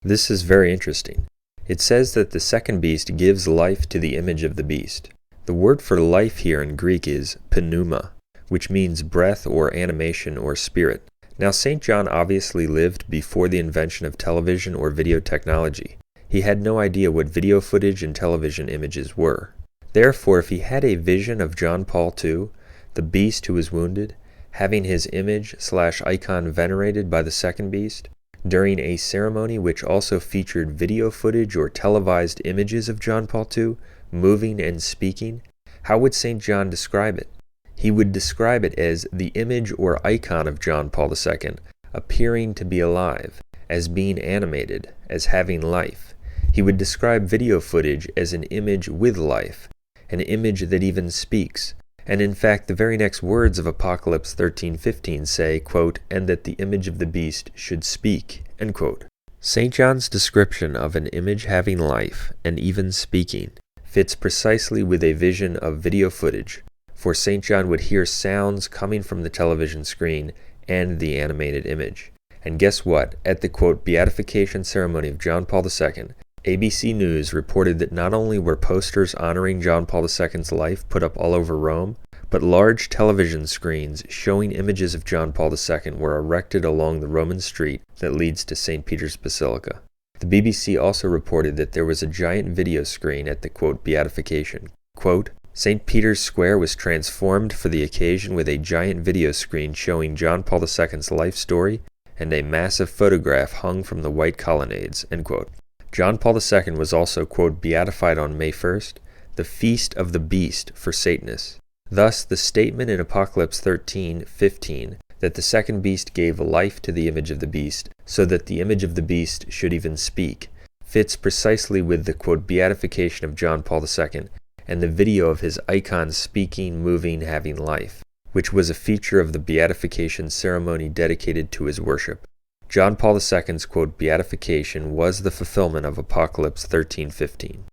This is very interesting. It says that the second beast gives life to the image of the beast. The word for life here in Greek is pneuma, which means breath or animation or spirit. Now, St. John obviously lived before the invention of television or video technology. He had no idea what video footage and television images were. Therefore, if he had a vision of John Paul II, the beast who was wounded, having his image/icon venerated by the second beast, during a ceremony which also featured video footage or televised images of John Paul II, moving and speaking, how would St. John describe it? He would describe it as the image or icon of John Paul II, appearing to be alive, as being animated, as having life. He would describe video footage as an image with life, an image that even speaks. And in fact, the very next words of Apocalypse 13:15 say, quote, "and that the image of the beast should speak," end quote. St. John's description of an image having life, and even speaking, fits precisely with a vision of video footage, for St. John would hear sounds coming from the television screen and the animated image. And guess what? At the, quote, beatification ceremony of John Paul II, ABC News reported that not only were posters honoring John Paul II's life put up all over Rome, but large television screens showing images of John Paul II were erected along the Roman street that leads to St. Peter's Basilica. The BBC also reported that there was a giant video screen at the, quote, beatification. Quote, St. Peter's Square was transformed for the occasion with a giant video screen showing John Paul II's life story and a massive photograph hung from the white colonnades, end quote. John Paul II was also, quote, beatified on May 1st, the feast of the beast for Satanists. Thus, the statement in Apocalypse 13:15 that the second beast gave life to the image of the beast, so that the image of the beast should even speak, fits precisely with the, quote, beatification of John Paul II and the video of his icon speaking, moving, having life, which was a feature of the beatification ceremony dedicated to his worship. John Paul II's, quote, beatification was the fulfillment of Apocalypse 13:15.